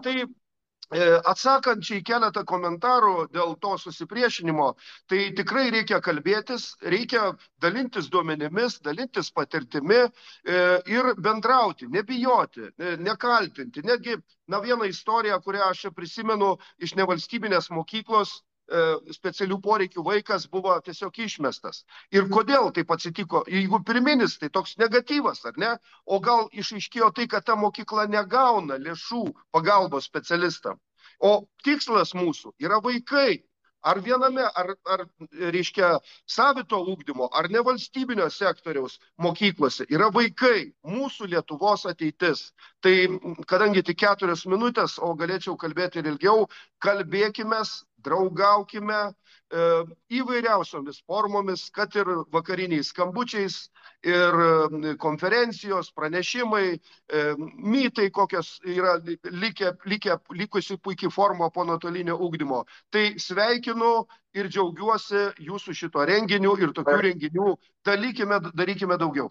atsakant čia į keletą komentarų dėl to susipriešinimo, tai tikrai reikia kalbėtis, reikia dalintis duomenimis, dalintis patirtimi ir bendrauti, nebijoti, nekaltinti. Netgi, vieną istoriją, kurią aš prisimenu iš nevalstybinės mokyklos, specialių poreikių vaikas buvo tiesiog išmestas. Ir kodėl taip atsitiko? Jeigu pirminis, tai toks negatyvas, ar ne? O gal išaiškėjo tai, kad ta mokykla negauna lėšų pagalbos specialistam. O tikslas mūsų yra vaikai. Ar viename, ar reiškia, savito ugdymo, ar nevalstybinio sektoriaus mokyklose yra vaikai, mūsų Lietuvos ateitis. Tai kadangi tik 4 minutės, o galėčiau kalbėti ir ilgiau, kalbėkimės, draugaukime įvairiausiomis formomis, kad ir vakariniais skambučiais, ir konferencijos, pranešimai, mytai, kokios yra likusi puikiai forma po nuotolinio ugdymo. Tai sveikinu ir džiaugiuosi jūsų šito renginiu ir tokių renginių darykime daugiau.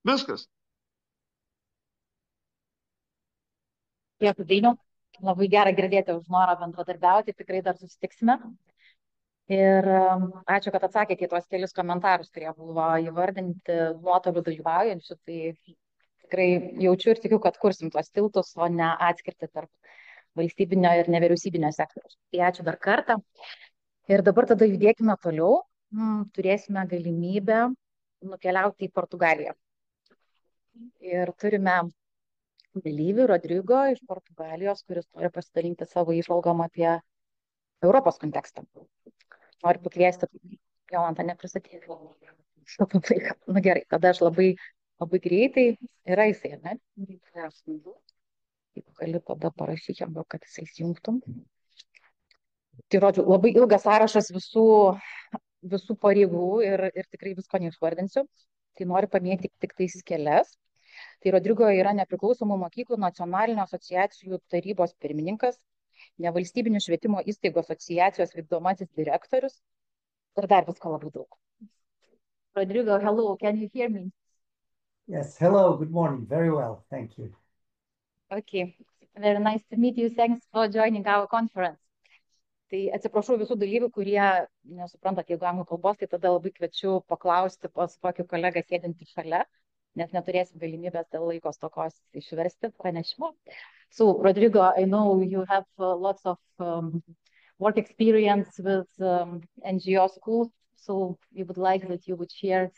Viskas. Dėkui, Dainiau. Labai gera girdėti už norą bendradarbiauti, tikrai dar susitiksime. Ir ačiū, kad atsakėte į tuos kelius komentarus, kurie buvo įvardinti nuotoliu dalyvaujančių. Tai tikrai jaučiu ir tikiu, kad kursim tuos tiltus, o ne atskirti tarp valstybinio ir nevyriausybinio sektoriaus. Tai ačiū dar kartą. Ir dabar tada judėkime toliau. Turėsime galimybę nukeliauti į Portugaliją. Ir turime dalyvių Rodrigo iš Portugalijos, kuris nori pasidalinti savo įžvalgom apie Europos kontekstą. Noriu pakviesti, Jolanta, nepristatyti. Na gerai, tada aš labai greitai, yra jisai, ne? Jeigu gali tada parašyti jam, kad jisai įsijungtum. Tai žodžiu, labai ilgas sąrašas visų pareigų ir tikrai visko neišvardinsiu. Tai noriu paminėti tik tais kelias. Tai Rodrigo yra nepriklausomų mokyklų nacionalinio asociacijų tarybos pirmininkas, nevalstybinių švietimo įstaigų asociacijos vykdomasis direktorius ir dar visko labai daug. Rodrigo, hello, can you hear me? Yes, hello, good morning, very well, thank you. Okay, very nice to meet you, thanks for joining our conference. Tai atsiprašau visų dalyvių, kurie nesuprantat, jeigu anglų kalbos, tai tada labai kviečiu paklausti pas kokį kolegą sėdintį šalia, nes neturėsim galimybės dėl laiko stokos išversti pranešimo. So, Rodrigo, I know you have lots of work experience with NGO schools, so we would like that you would share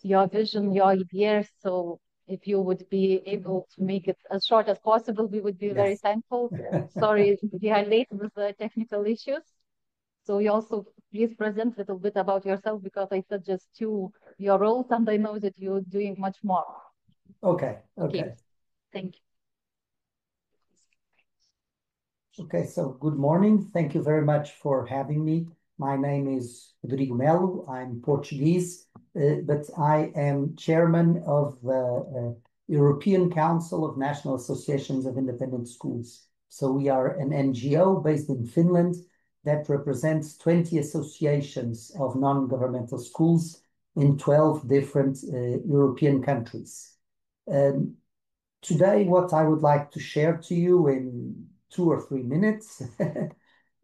your vision, your ideas. So, if you would be able to make it as short as possible, we would be very thankful. Sorry, we are late with the technical issues. So you also please present a little bit about yourself, because I said just your roles, and I know that you're doing much more. Okay. Thank you. Okay, so good morning. Thank you very much for having me. My name is Rodrigo Melo. I'm Portuguese, but I am chairman of the European Council of National Associations of Independent Schools. So we are an NGO based in Finland that represents 20 associations of non-governmental schools in 12 different European countries. Today, what I would like to share to you in 2 or 3 minutes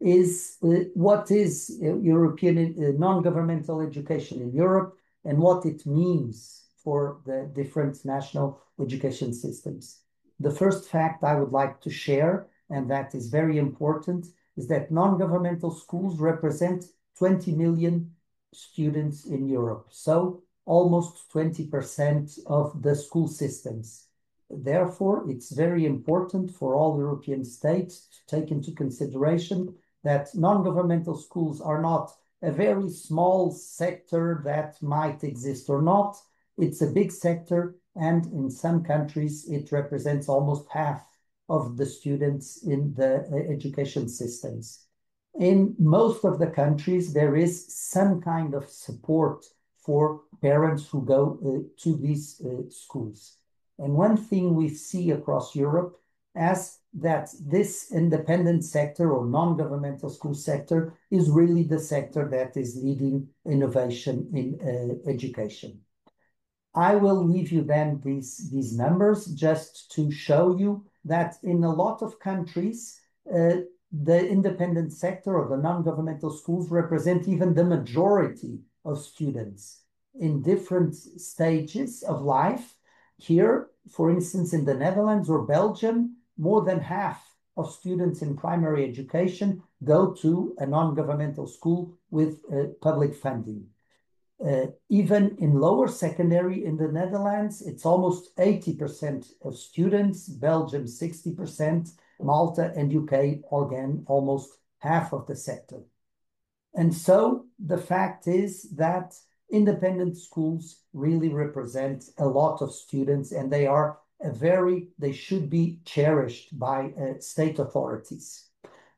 is what is European non-governmental education in Europe and what it means for the different national education systems. The first fact I would like to share, and that is very important, is that non-governmental schools represent 20 million students in Europe, so almost 20% of the school systems. Therefore, it's very important for all European states to take into consideration that non-governmental schools are not a very small sector that might exist or not. It's a big sector, and in some countries, it represents almost half of the students in the education systems. In most of the countries, there is some kind of support for parents who go to these schools. And one thing we see across Europe as that this independent sector or non-governmental school sector is really the sector that is leading innovation in education. I will leave you then these numbers just to show you that in a lot of countries, the independent sector or the non-governmental schools represent even the majority of students in different stages of life. Here, for instance, in the Netherlands or Belgium, more than half of students in primary education go to a non-governmental school with public funding. Even in lower secondary in the Netherlands, it's almost 80% of students, Belgium 60%, Malta and UK, again, almost half of the sector. And so the fact is that independent schools really represent a lot of students, and they should be cherished by state authorities.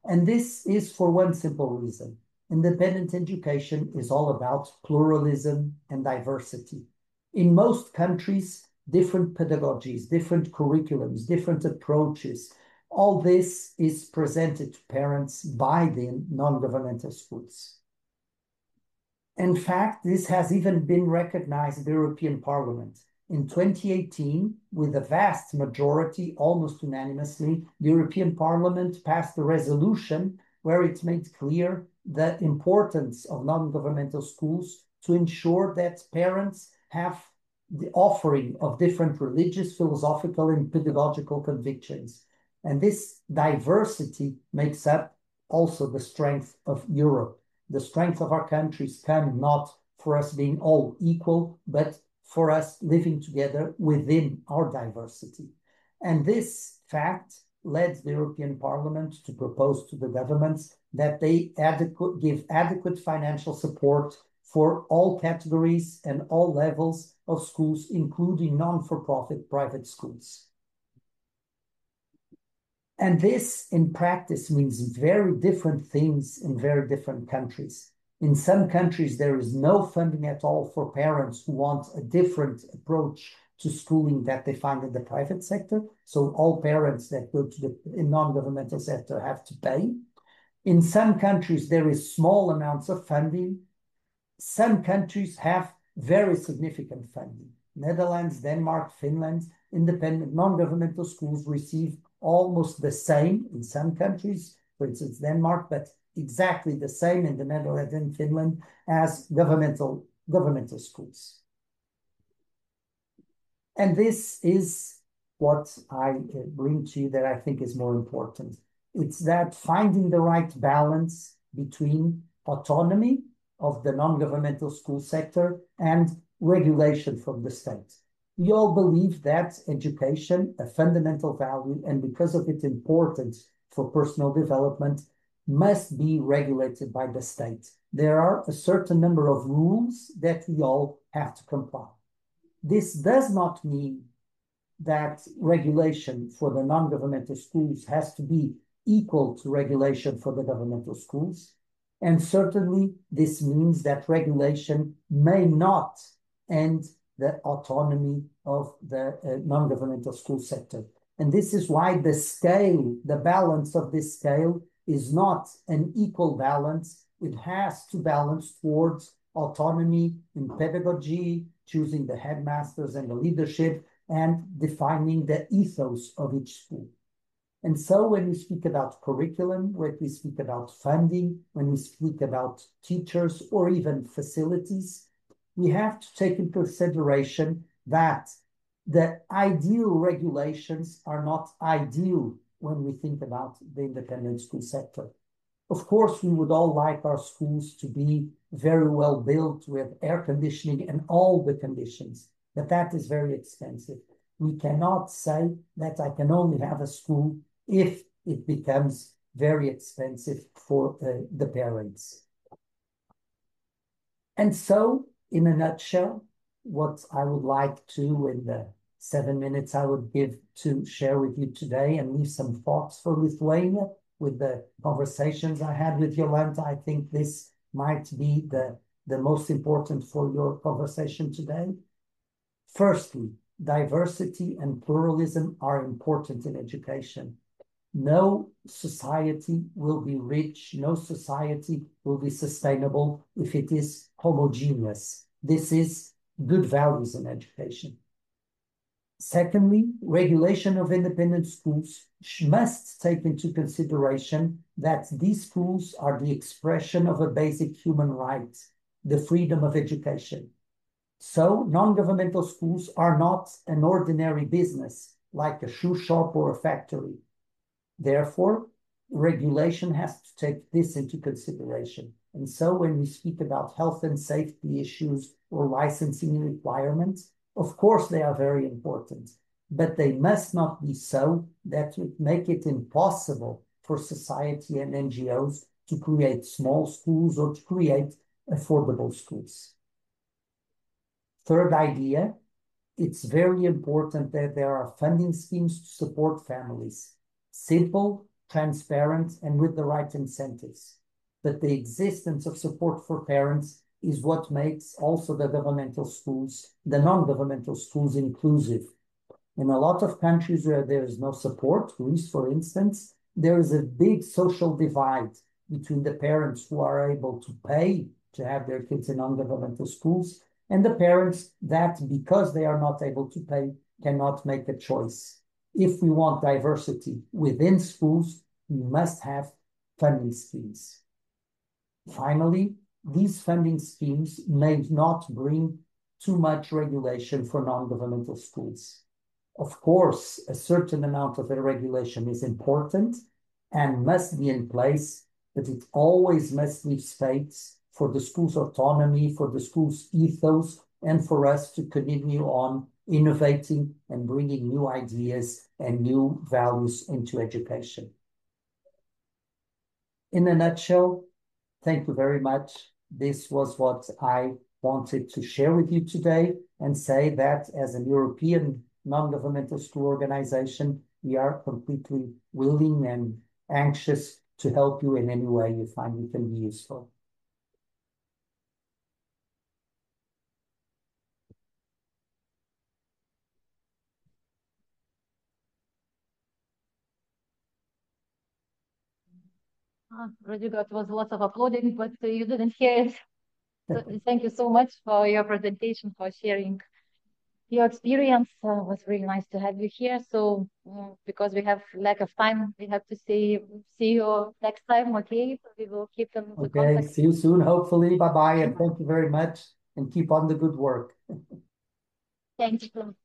And this is for one simple reason. Independent education is all about pluralism and diversity. In most countries, different pedagogies, different curriculums, different approaches, all this is presented to parents by the non-governmental schools. In fact, this has even been recognized in the European Parliament. In 2018, with a vast majority, almost unanimously, the European Parliament passed a resolution where it made clear the importance of non-governmental schools to ensure that parents have the offering of different religious, philosophical, and pedagogical convictions. And this diversity makes up also the strength of Europe. The strength of our countries come not for us being all equal, but for us living together within our diversity. And this fact led the European Parliament to propose to the governments that they give adequate financial support for all categories and all levels of schools, including non-for-profit private schools. And this, in practice, means very different things in very different countries. In some countries, there is no funding at all for parents who want a different approach to schooling that they find in the private sector. So all parents that go to the non-governmental sector have to pay. In some countries, there is small amounts of funding. Some countries have very significant funding. Netherlands, Denmark, Finland, independent non-governmental schools receive almost the same in some countries, for instance, Denmark, but exactly the same in the Netherlands and Finland as governmental schools. And this is what I bring to you that I think is more important. It's that finding the right balance between autonomy of the non-governmental school sector and regulation from the state. We all believe that education, a fundamental value, and because of its importance for personal development, must be regulated by the state. There are a certain number of rules that we all have to comply. This does not mean that regulation for the non-governmental schools has to be equal to regulation for the governmental schools. And certainly this means that regulation may not end the autonomy of the non-governmental school sector. And this is why the scale, the balance of this scale is not an equal balance. It has to balance towards autonomy in pedagogy, choosing the headmasters and the leadership, and defining the ethos of each school. And so when we speak about curriculum, when we speak about funding, when we speak about teachers or even facilities, we have to take into consideration that the ideal regulations are not ideal when we think about the independent school sector. Of course, we would all like our schools to be very well built with air conditioning and all the conditions, but that is very expensive. We cannot say that I can only have a school if it becomes very expensive for the parents. And so, in a nutshell, what I would like to, in the 7 minutes I would give to share with you today and leave some thoughts for Lithuania with the conversations I had with Jolanta, I think this might be the most important for your conversation today. Firstly, diversity and pluralism are important in education. No society will be rich, no society will be sustainable if it is homogeneous. This is good values in education. Secondly, regulation of independent schools must take into consideration that these schools are the expression of a basic human right, the freedom of education. So non-governmental schools are not an ordinary business like a shoe shop or a factory. Therefore, regulation has to take this into consideration. And so when we speak about health and safety issues or licensing requirements, of course they are very important, but they must not be so that would make it impossible for society and NGOs to create small schools or to create affordable schools. Third idea, it's very important that there are funding schemes to support families. Simple, transparent, and with the right incentives. But the existence of support for parents is what makes also the governmental schools, the non-governmental schools, inclusive. In a lot of countries where there is no support, Greece, for instance, there is a big social divide between the parents who are able to pay to have their kids in non-governmental schools and the parents that, because they are not able to pay, cannot make a choice. If we want diversity within schools, we must have funding schemes. Finally, these funding schemes may not bring too much regulation for non-governmental schools. Of course, a certain amount of the regulation is important and must be in place, but it always must leave space for the school's autonomy, for the school's ethos, and for us to continue on innovating and bringing new ideas and new values into education. In a nutshell, thank you very much. This was what I wanted to share with you today and say that as a European non-governmental school organization, we are completely willing and anxious to help you in any way you find it can be useful. Rodrigo, it was lots of applauding, but you didn't hear it. So thank you so much for your presentation, for sharing your experience. It was really nice to have you here. So because we have lack of time, we have to see you next time. Okay, we will keep in the contact. See you soon, hopefully. Bye-bye, and thank you very much, and keep on the good work. Thank you.